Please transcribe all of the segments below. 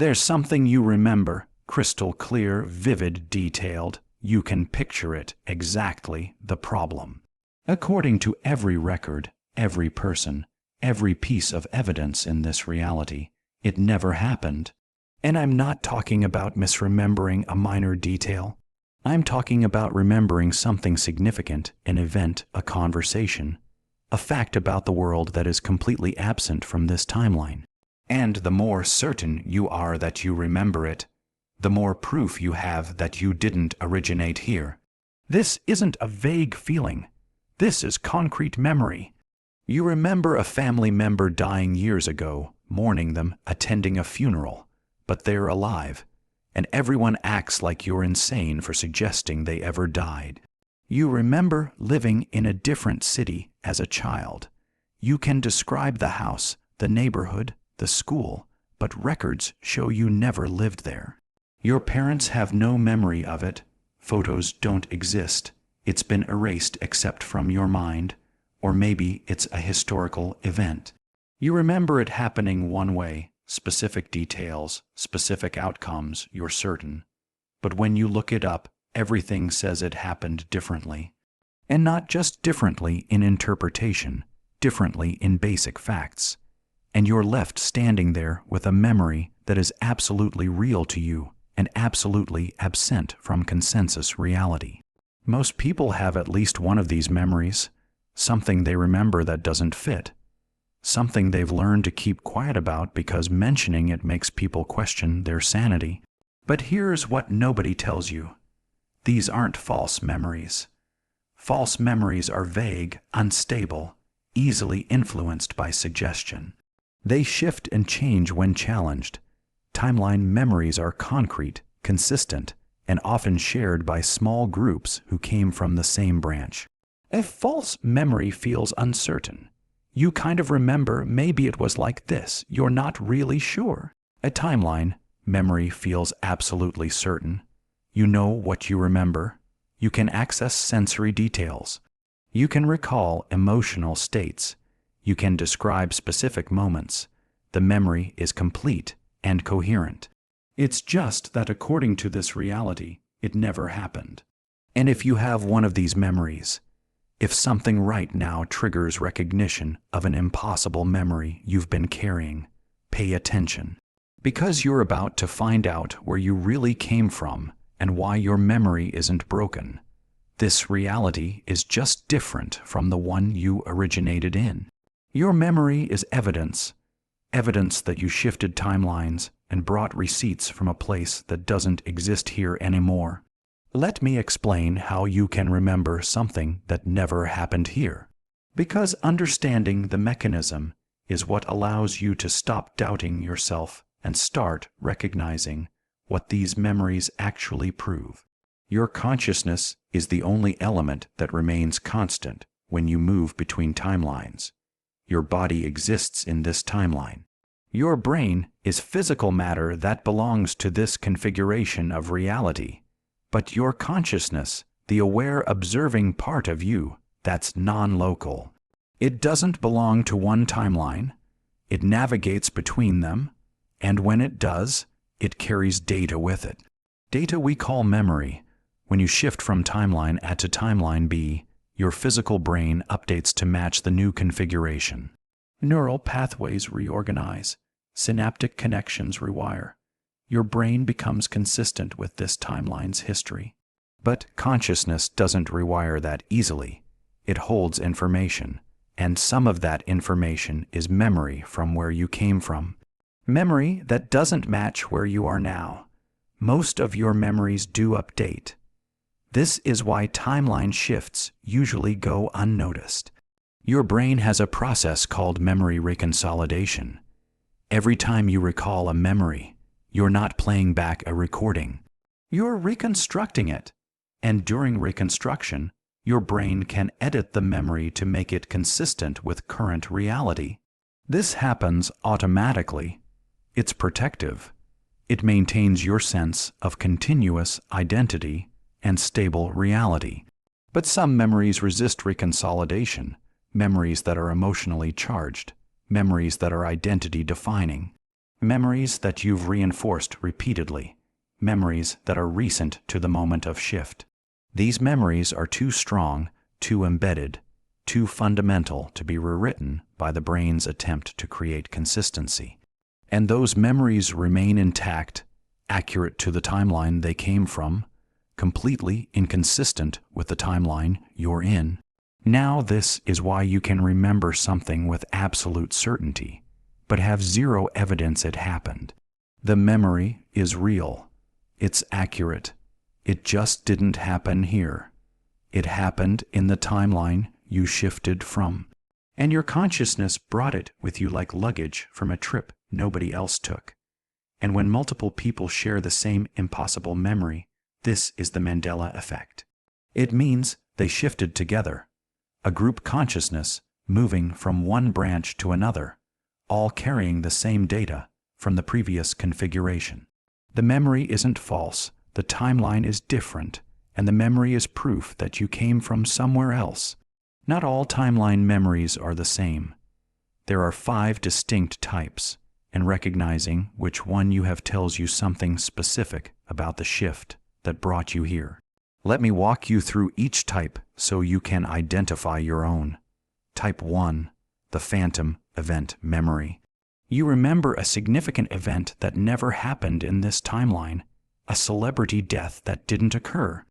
There's something you remember, crystal clear, vivid, detailed. You can picture it exactly, the problem. According to every record, every person, every piece of evidence in this reality, it never happened. And I'm not talking about misremembering a minor detail. I'm talking about remembering something significant, an event, a conversation, a fact about the world that is completely absent from this timeline. And the more certain you are that you remember it, the more proof you have that you didn't originate here. This isn't a vague feeling. This is concrete memory. You remember a family member dying years ago, mourning them, attending a funeral, but they're alive, and everyone acts like you're insane for suggesting they ever died. You remember living in a different city as a child. You can describe the house, the neighborhood, the school, but records show you never lived there. Your parents have no memory of it. Photos don't exist. It's been erased except from your mind, or maybe it's a historical event. You remember it happening one way, specific details, specific outcomes, you're certain. But when you look it up, everything says it happened differently. And not just differently in interpretation, differently in basic facts. And you're left standing there with a memory that is absolutely real to you and absolutely absent from consensus reality. Most people have at least one of these memories, something they remember that doesn't fit, something they've learned to keep quiet about because mentioning it makes people question their sanity. But here's what nobody tells you. These aren't false memories. False memories are vague, unstable, easily influenced by suggestion. They shift and change when challenged. Timeline memories are concrete, consistent, and often shared by small groups who came from the same branch. A false memory feels uncertain. You kind of remember maybe it was like this. You're not really sure. A timeline memory feels absolutely certain. You know what you remember. You can access sensory details. You can recall emotional states. You can describe specific moments. The memory is complete and coherent. It's just that according to this reality, it never happened. And if you have one of these memories, if something right now triggers recognition of an impossible memory you've been carrying, pay attention. Because you're about to find out where you really came from and why your memory isn't broken. This reality is just different from the one you originated in. Your memory is evidence that you shifted timelines and brought receipts from a place that doesn't exist here anymore. Let me explain how you can remember something that never happened here. Because understanding the mechanism is what allows you to stop doubting yourself and start recognizing what these memories actually prove. Your consciousness is the only element that remains constant when you move between timelines. Your body exists in this timeline. Your brain is physical matter that belongs to this configuration of reality. But your consciousness, the aware observing part of you, that's non-local. It doesn't belong to one timeline. It navigates between them, and when it does, it carries data with it. Data we call memory. When you shift from timeline A to timeline B, your physical brain updates to match the new configuration. Neural pathways reorganize. Synaptic connections rewire. Your brain becomes consistent with this timeline's history. But consciousness doesn't rewire that easily. It holds information, and some of that information is memory from where you came from. Memory that doesn't match where you are now. Most of your memories do update. This is why timeline shifts usually go unnoticed. Your brain has a process called memory reconsolidation. Every time you recall a memory, you're not playing back a recording. You're reconstructing it. And during reconstruction, your brain can edit the memory to make it consistent with current reality. This happens automatically. It's protective. It maintains your sense of continuous identity and stable reality. But some memories resist reconsolidation, memories that are emotionally charged, memories that are identity-defining. Memories that you've reinforced repeatedly. Memories that are recent to the moment of shift. These memories are too strong, too embedded, too fundamental to be rewritten by the brain's attempt to create consistency. And those memories remain intact, accurate to the timeline they came from, completely inconsistent with the timeline you're in. Now this is why you can remember something with absolute certainty, but have zero evidence it happened. The memory is real. It's accurate. It just didn't happen here. It happened in the timeline you shifted from. And your consciousness brought it with you like luggage from a trip nobody else took. And when multiple people share the same impossible memory, this is the Mandela Effect. It means they shifted together. A group consciousness moving from one branch to another, all carrying the same data from the previous configuration. The memory isn't false, the timeline is different, and the memory is proof that you came from somewhere else. Not all timeline memories are the same. There are 5 distinct types, and recognizing which one you have tells you something specific about the shift that brought you here. Let me walk you through each type so you can identify your own. Type 1, the phantom event memory. You remember a significant event that never happened in this timeline, a celebrity death that didn't occur,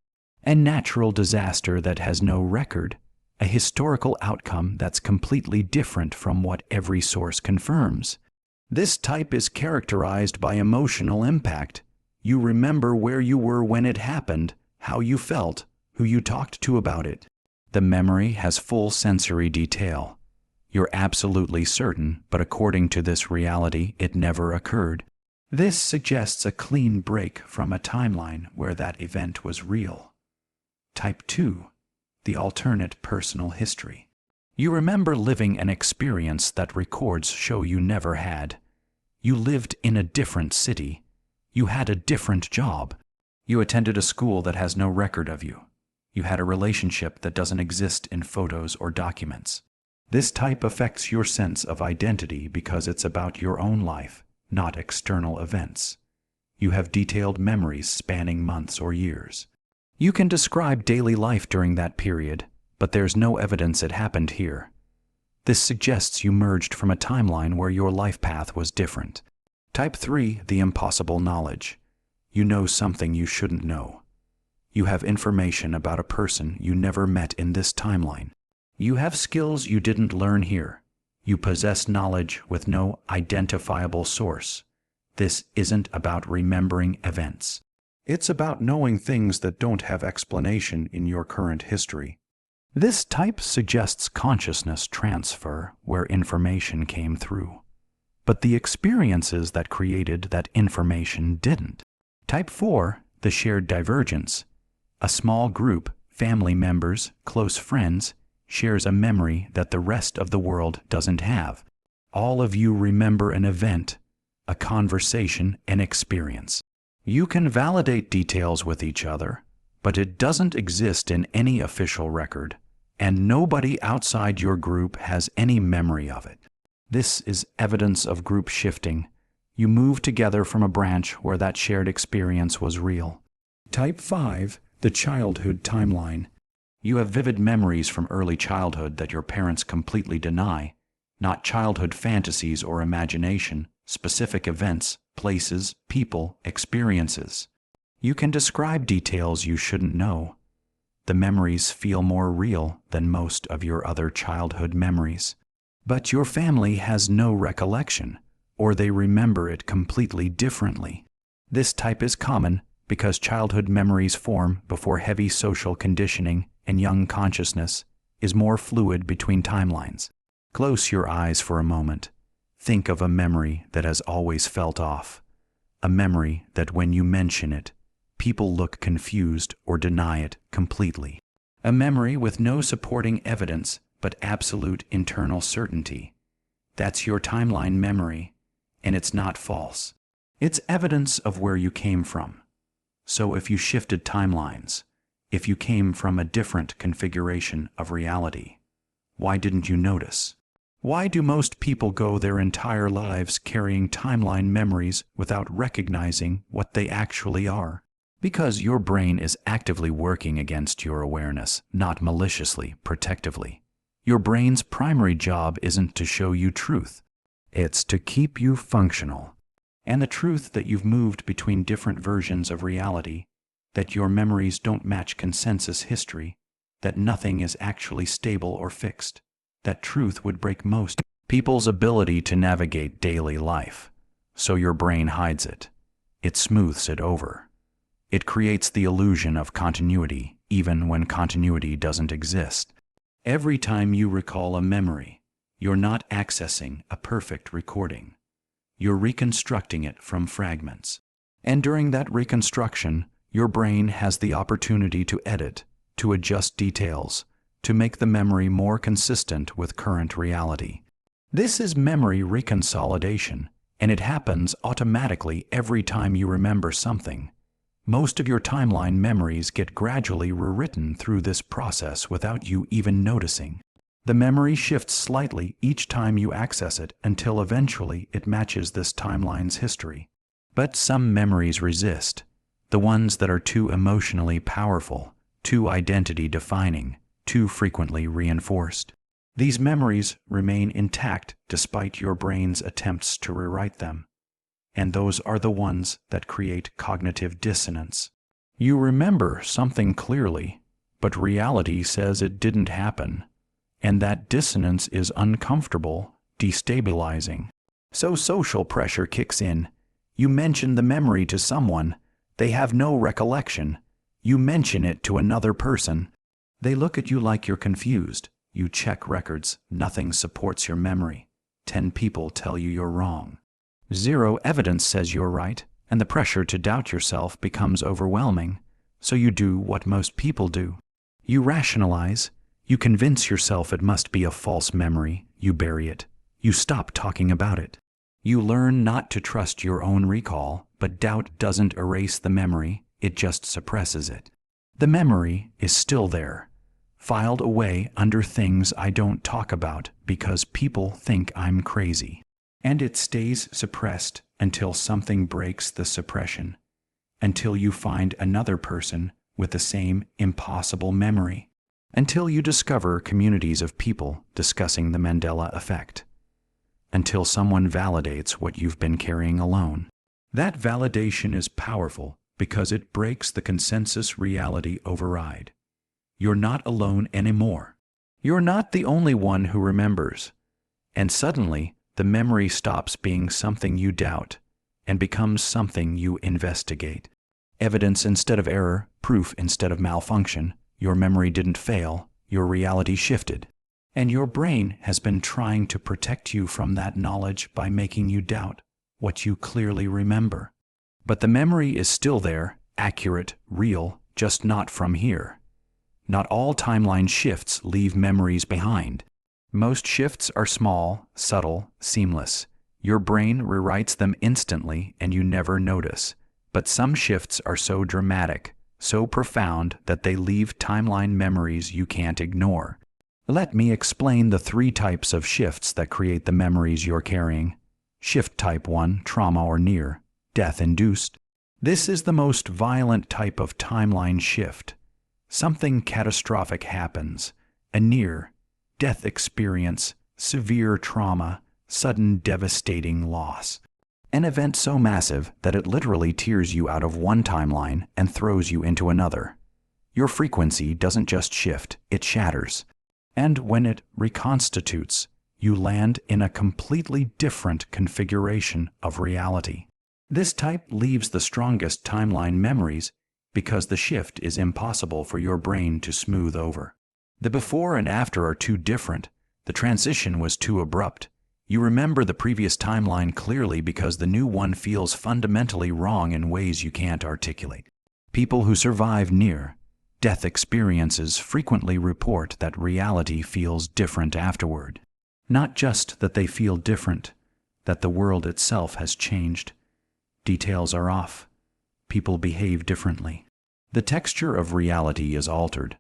a natural disaster that has no record, a historical outcome that's completely different from what every source confirms. This type is characterized by emotional impact. You remember where you were when it happened, how you felt, who you talked to about it. The memory has full sensory detail. You're absolutely certain, but according to this reality, it never occurred. This suggests a clean break from a timeline where that event was real. Type 2, the alternate personal history. You remember living an experience that records show you never had. You lived in a different city. You had a different job. You attended a school that has no record of you. You had a relationship that doesn't exist in photos or documents. This type affects your sense of identity because it's about your own life, not external events. You have detailed memories spanning months or years. You can describe daily life during that period, but there's no evidence it happened here. This suggests you merged from a timeline where your life path was different. Type 3, the impossible knowledge. You know something you shouldn't know. You have information about a person you never met in this timeline. You have skills you didn't learn here. You possess knowledge with no identifiable source. This isn't about remembering events. It's about knowing things that don't have explanation in your current history. This type suggests consciousness transfer where information came through. But the experiences that created that information didn't. Type 4, the shared divergence. A small group, family members, close friends, shares a memory that the rest of the world doesn't have. All of you remember an event, a conversation, an experience. You can validate details with each other, but it doesn't exist in any official record, and nobody outside your group has any memory of it. This is evidence of group shifting. You move together from a branch where that shared experience was real. Type 5, the childhood timeline. You have vivid memories from early childhood that your parents completely deny, not childhood fantasies or imagination, specific events, places, people, experiences. You can describe details you shouldn't know. The memories feel more real than most of your other childhood memories. But your family has no recollection, or they remember it completely differently. This type is common because childhood memories form before heavy social conditioning and young consciousness is more fluid between timelines. Close your eyes for a moment. Think of a memory that has always felt off. A memory that when you mention it, people look confused or deny it completely. A memory with no supporting evidence but absolute internal certainty. That's your timeline memory, and it's not false. It's evidence of where you came from. So if you shifted timelines, if you came from a different configuration of reality, why didn't you notice? Why do most people go their entire lives carrying timeline memories without recognizing what they actually are? Because your brain is actively working against your awareness, not maliciously, protectively. Your brain's primary job isn't to show you truth. It's to keep you functional. And the truth that you've moved between different versions of reality, that your memories don't match consensus history, that nothing is actually stable or fixed, that truth would break most people's ability to navigate daily life. So your brain hides it. It smooths it over. It creates the illusion of continuity, even when continuity doesn't exist. Every time you recall a memory, you're not accessing a perfect recording. You're reconstructing it from fragments. And during that reconstruction, your brain has the opportunity to edit, to adjust details, to make the memory more consistent with current reality. This is memory reconsolidation, and it happens automatically every time you remember something. Most of your timeline memories get gradually rewritten through this process without you even noticing. The memory shifts slightly each time you access it until eventually it matches this timeline's history. But some memories resist, the ones that are too emotionally powerful, too identity-defining, too frequently reinforced. These memories remain intact despite your brain's attempts to rewrite them. And those are the ones that create cognitive dissonance. You remember something clearly, but reality says it didn't happen. And that dissonance is uncomfortable, destabilizing. So social pressure kicks in. You mention the memory to someone. They have no recollection. You mention it to another person. They look at you like you're confused. You check records. Nothing supports your memory. 10 people tell you you're wrong. 0 evidence says you're right, and the pressure to doubt yourself becomes overwhelming. So you do what most people do. You rationalize. You convince yourself it must be a false memory. You bury it. You stop talking about it. You learn not to trust your own recall, but doubt doesn't erase the memory, it just suppresses it. The memory is still there, filed away under things I don't talk about because people think I'm crazy. And it stays suppressed until something breaks the suppression, until you find another person with the same impossible memory. Until you discover communities of people discussing the Mandela Effect. Until someone validates what you've been carrying alone. That validation is powerful because it breaks the consensus reality override. You're not alone anymore. You're not the only one who remembers. And suddenly, the memory stops being something you doubt and becomes something you investigate. Evidence instead of error, proof instead of malfunction. Your memory didn't fail, your reality shifted. And your brain has been trying to protect you from that knowledge by making you doubt what you clearly remember. But the memory is still there, accurate, real, just not from here. Not all timeline shifts leave memories behind. Most shifts are small, subtle, seamless. Your brain rewrites them instantly and you never notice. But some shifts are so dramatic, so profound that they leave timeline memories you can't ignore. Let me explain the 3 types of shifts that create the memories you're carrying. Shift type 1, trauma or near, death-induced. This is the most violent type of timeline shift. Something catastrophic happens, a near-death experience, severe trauma, sudden devastating loss. An event so massive that it literally tears you out of one timeline and throws you into another. Your frequency doesn't just shift, it shatters. And when it reconstitutes, you land in a completely different configuration of reality. This type leaves the strongest timeline memories because the shift is impossible for your brain to smooth over. The before and after are too different. The transition was too abrupt. You remember the previous timeline clearly because the new one feels fundamentally wrong in ways you can't articulate. People who survive near-death experiences frequently report that reality feels different afterward. Not just that they feel different, that the world itself has changed. Details are off. People behave differently. The texture of reality is altered.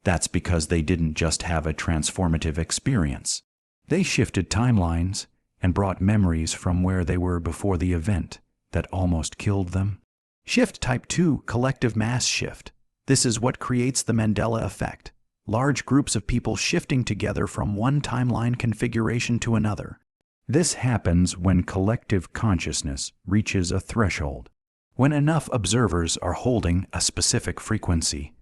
That's because they didn't just have a transformative experience. They shifted timelines and brought memories from where they were before the event that almost killed them. Shift type 2, collective mass shift. This is what creates the Mandela Effect. Large groups of people shifting together from one timeline configuration to another. This happens when collective consciousness reaches a threshold. When enough observers are holding a specific frequency,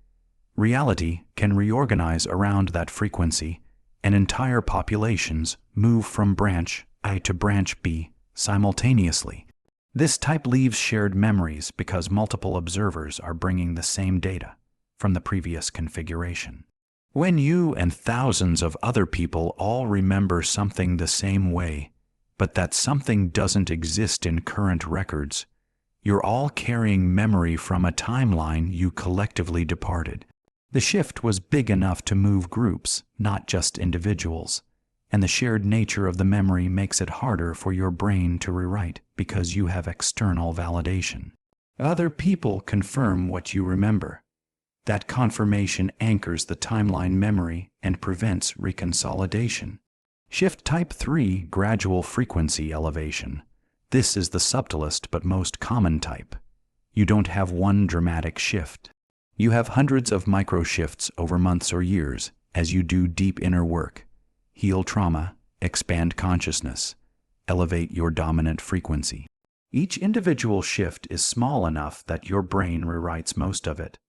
reality can reorganize around that frequency, and entire populations move from branch A to branch B simultaneously. This type leaves shared memories because multiple observers are bringing the same data from the previous configuration. When you and thousands of other people all remember something the same way, but that something doesn't exist in current records, you're all carrying memory from a timeline you collectively departed. The shift was big enough to move groups, not just individuals, and the shared nature of the memory makes it harder for your brain to rewrite because you have external validation. Other people confirm what you remember. That confirmation anchors the timeline memory and prevents reconsolidation. Shift type 3, gradual frequency elevation. This is the subtlest but most common type. You don't have one dramatic shift. You have hundreds of micro shifts over months or years as you do deep inner work, heal trauma, expand consciousness, elevate your dominant frequency. Each individual shift is small enough that your brain rewrites most of it.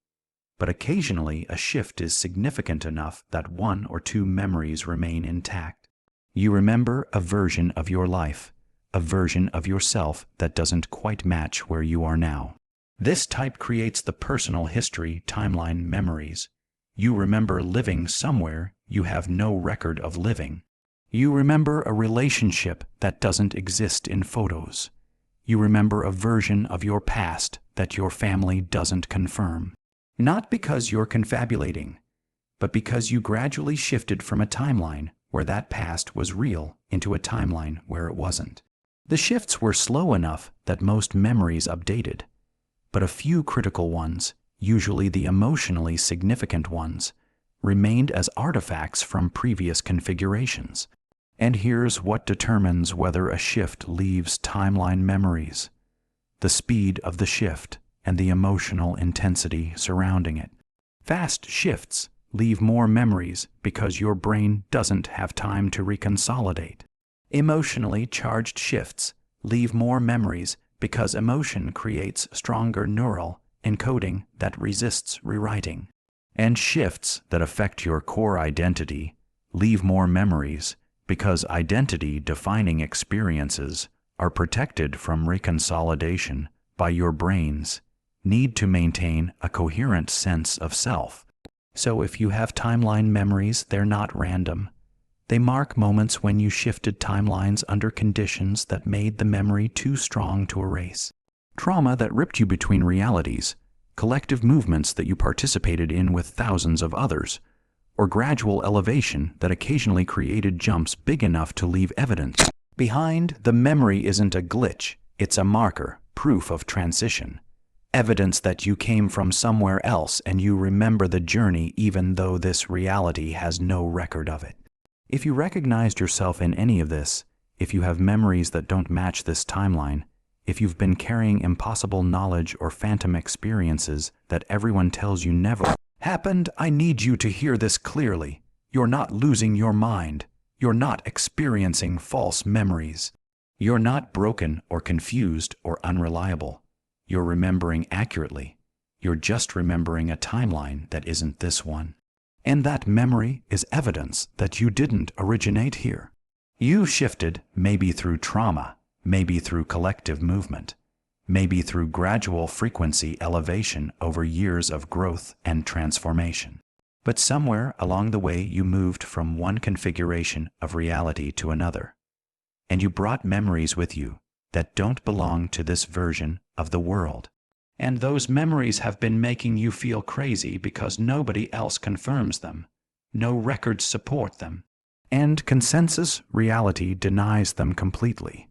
But occasionally a shift is significant enough that one or two memories remain intact. You remember a version of your life, a version of yourself that doesn't quite match where you are now. This type creates the personal history timeline memories. You remember living somewhere you have no record of living. You remember a relationship that doesn't exist in photos. You remember a version of your past that your family doesn't confirm. Not because you're confabulating, but because you gradually shifted from a timeline where that past was real into a timeline where it wasn't. The shifts were slow enough that most memories updated, but a few critical ones, usually the emotionally significant ones, remained as artifacts from previous configurations. And here's what determines whether a shift leaves timeline memories: the speed of the shift and the emotional intensity surrounding it. Fast shifts leave more memories because your brain doesn't have time to reconsolidate. Emotionally charged shifts leave more memories because emotion creates stronger neural encoding that resists rewriting. And shifts that affect your core identity leave more memories because identity-defining experiences are protected from reconsolidation by your brain's need to maintain a coherent sense of self. So if you have timeline memories, they're not random. They mark moments when you shifted timelines under conditions that made the memory too strong to erase. Trauma that ripped you between realities, collective movements that you participated in with thousands of others, or gradual elevation that occasionally created jumps big enough to leave evidence behind. The memory isn't a glitch, it's a marker, proof of transition. Evidence that you came from somewhere else and you remember the journey even though this reality has no record of it. If you recognized yourself in any of this, if you have memories that don't match this timeline, if you've been carrying impossible knowledge or phantom experiences that everyone tells you never happened, I need you to hear this clearly. You're not losing your mind. You're not experiencing false memories. You're not broken or confused or unreliable. You're remembering accurately. You're just remembering a timeline that isn't this one. And that memory is evidence that you didn't originate here. You shifted, maybe through trauma, maybe through collective movement, maybe through gradual frequency elevation over years of growth and transformation. But somewhere along the way you moved from one configuration of reality to another, and you brought memories with you that don't belong to this version of the world. And those memories have been making you feel crazy because nobody else confirms them. No records support them. And consensus reality denies them completely.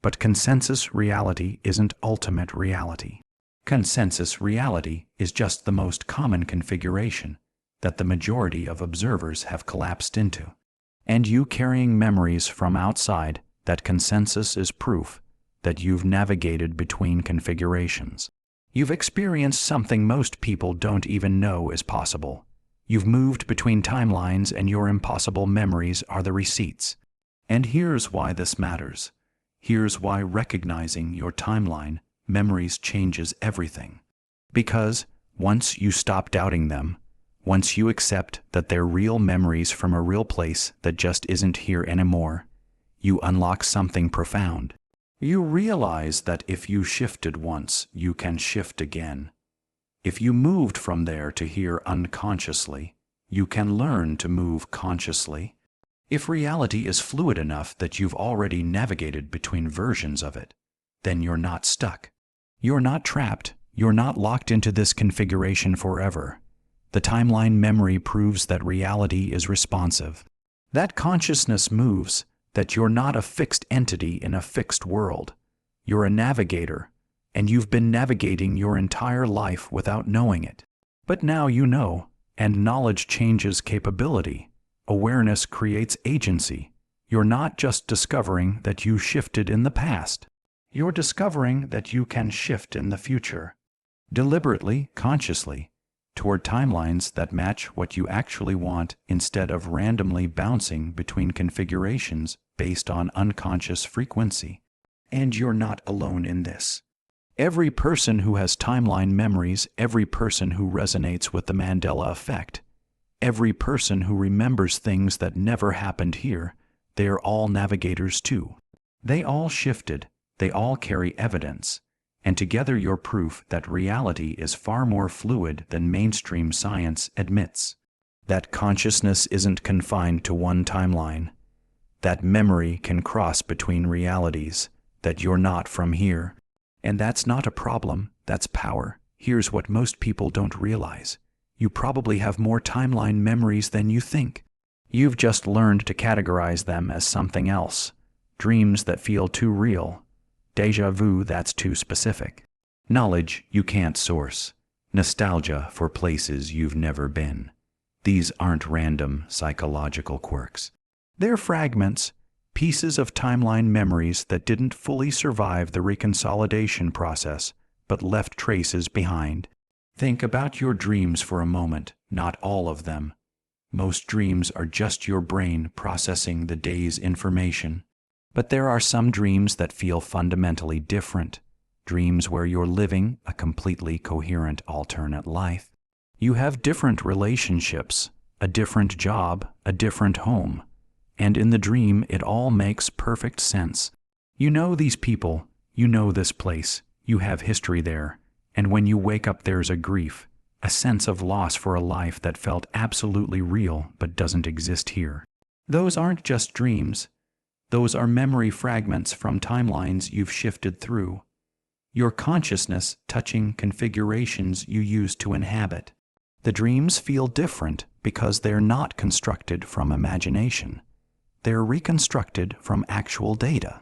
But consensus reality isn't ultimate reality. Consensus reality is just the most common configuration that the majority of observers have collapsed into. And you carrying memories from outside, that consensus is proof that you've navigated between configurations. You've experienced something most people don't even know is possible. You've moved between timelines, and your impossible memories are the receipts. And here's why this matters. Here's why recognizing your timeline memories changes everything. Because once you stop doubting them, once you accept that they're real memories from a real place that just isn't here anymore, you unlock something profound. You realize that if you shifted once, you can shift again. If you moved from there to here unconsciously, you can learn to move consciously. If reality is fluid enough that you've already navigated between versions of it, then you're not stuck. You're not trapped. You're not locked into this configuration forever. The timeline memory proves that reality is responsive. That consciousness moves, that you're not a fixed entity in a fixed world. You're a navigator, and you've been navigating your entire life without knowing it. But now you know, and knowledge changes capability. Awareness creates agency. You're not just discovering that you shifted in the past. You're discovering that you can shift in the future. Deliberately, consciously, toward timelines that match what you actually want instead of randomly bouncing between configurations based on unconscious frequency. And you're not alone in this. Every person who has timeline memories, every person who resonates with the Mandela Effect, every person who remembers things that never happened here, they are all navigators too. They all shifted, they all carry evidence. And together you're proof that reality is far more fluid than mainstream science admits. That consciousness isn't confined to one timeline. That memory can cross between realities, that you're not from here. And that's not a problem, that's power. Here's what most people don't realize. You probably have more timeline memories than you think. You've just learned to categorize them as something else. Dreams that feel too real. Deja vu that's too specific. Knowledge you can't source. Nostalgia for places you've never been. These aren't random psychological quirks. They're fragments, pieces of timeline memories that didn't fully survive the reconsolidation process, but left traces behind. Think about your dreams for a moment, not all of them. Most dreams are just your brain processing the day's information. But there are some dreams that feel fundamentally different, dreams where you're living a completely coherent alternate life. You have different relationships, a different job, a different home, and in the dream it all makes perfect sense. You know these people, you know this place, you have history there, and when you wake up there's a grief, a sense of loss for a life that felt absolutely real but doesn't exist here. Those aren't just dreams. Those are memory fragments from timelines you've shifted through. Your consciousness touching configurations you used to inhabit. The dreams feel different because they're not constructed from imagination. They're reconstructed from actual data.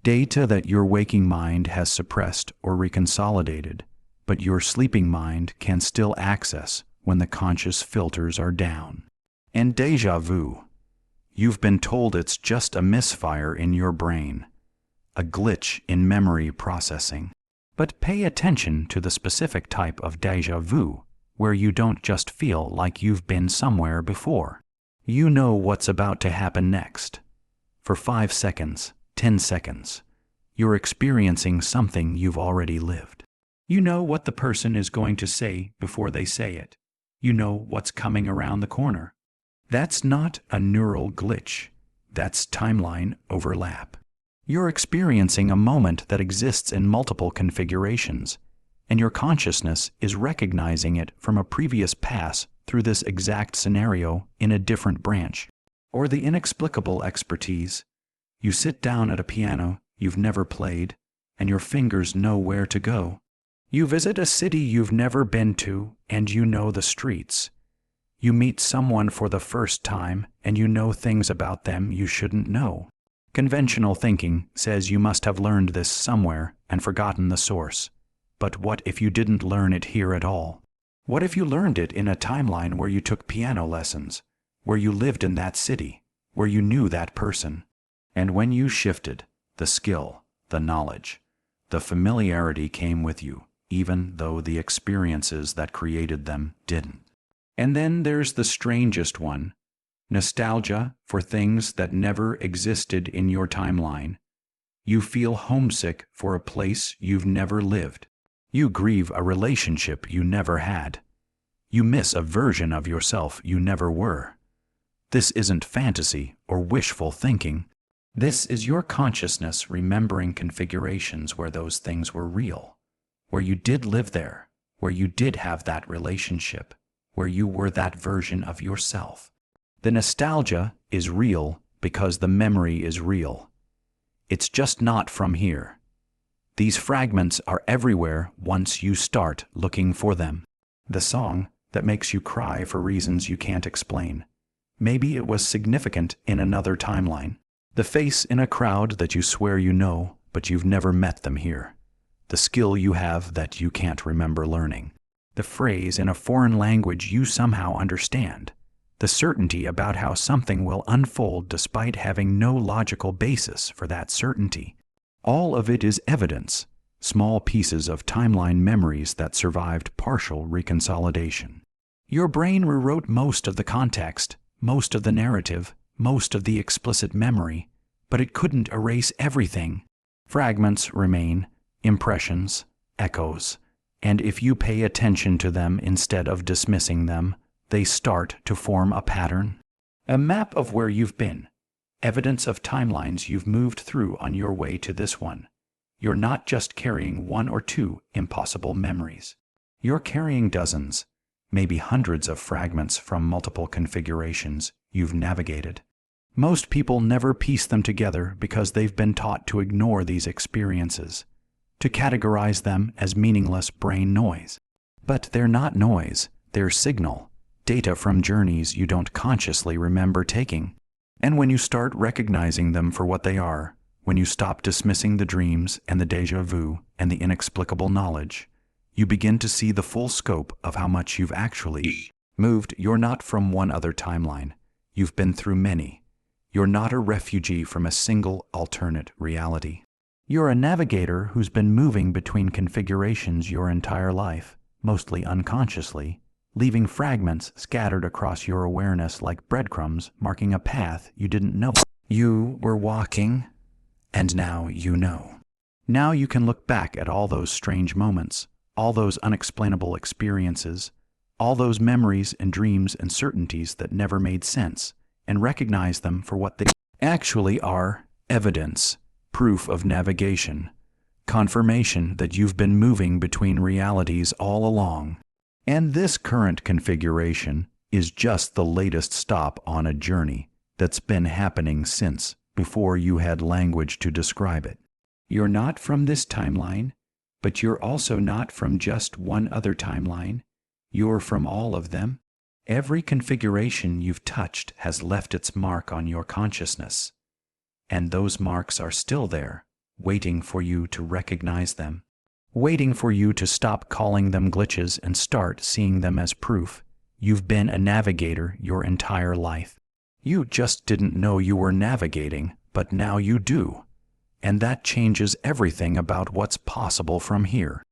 Data that your waking mind has suppressed or reconsolidated, but your sleeping mind can still access when the conscious filters are down. And deja vu. You've been told it's just a misfire in your brain, a glitch in memory processing. But pay attention to the specific type of deja vu, where you don't just feel like you've been somewhere before. You know what's about to happen next. For 5 seconds, 10 seconds, you're experiencing something you've already lived. You know what the person is going to say before they say it. You know what's coming around the corner. That's not a neural glitch. That's timeline overlap. You're experiencing a moment that exists in multiple configurations, and your consciousness is recognizing it from a previous pass through this exact scenario in a different branch. Or the inexplicable expertise. You sit down at a piano you've never played, and your fingers know where to go. You visit a city you've never been to, and you know the streets. You meet someone for the first time, and you know things about them you shouldn't know. Conventional thinking says you must have learned this somewhere and forgotten the source. But what if you didn't learn it here at all? What if you learned it in a timeline where you took piano lessons, where you lived in that city, where you knew that person. And when you shifted, the skill, the knowledge, the familiarity came with you, even though the experiences that created them didn't. And then there's the strangest one, nostalgia for things that never existed in your timeline. You feel homesick for a place you've never lived. You grieve a relationship you never had. You miss a version of yourself you never were. This isn't fantasy or wishful thinking. This is your consciousness remembering configurations where those things were real, where you did live there, where you did have that relationship, where you were that version of yourself. The nostalgia is real because the memory is real. It's just not from here. These fragments are everywhere once you start looking for them. The song that makes you cry for reasons you can't explain. Maybe it was significant in another timeline. The face in a crowd that you swear you know, but you've never met them here. The skill you have that you can't remember learning. The phrase in a foreign language you somehow understand. The certainty about how something will unfold despite having no logical basis for that certainty. All of it is evidence, small pieces of timeline memories that survived partial reconsolidation. Your brain rewrote most of the context, most of the narrative, most of the explicit memory, but it couldn't erase everything. Fragments remain, impressions, echoes, and if you pay attention to them instead of dismissing them, they start to form a pattern. A map of where you've been, evidence of timelines you've moved through on your way to this one. You're not just carrying one or two impossible memories. You're carrying dozens, maybe hundreds of fragments from multiple configurations you've navigated. Most people never piece them together because they've been taught to ignore these experiences, to categorize them as meaningless brain noise. But they're not noise, they're signal, data from journeys you don't consciously remember taking. And when you start recognizing them for what they are, when you stop dismissing the dreams and the déjà vu and the inexplicable knowledge, you begin to see the full scope of how much you've actually moved. You're not from one other timeline. You've been through many. You're not a refugee from a single alternate reality. You're a navigator who's been moving between configurations your entire life, mostly unconsciously, leaving fragments scattered across your awareness like breadcrumbs marking a path you didn't know you were walking, and now you know. Now you can look back at all those strange moments, all those unexplainable experiences, all those memories and dreams and certainties that never made sense, and recognize them for what they actually are: evidence, proof of navigation, confirmation that you've been moving between realities all along. And this current configuration is just the latest stop on a journey that's been happening since before you had language to describe it. You're not from this timeline, but you're also not from just one other timeline. You're from all of them. Every configuration you've touched has left its mark on your consciousness, and those marks are still there, waiting for you to recognize them, waiting for you to stop calling them glitches and start seeing them as proof. You've been a navigator your entire life. You just didn't know you were navigating, but now you do, and that changes everything about what's possible from here.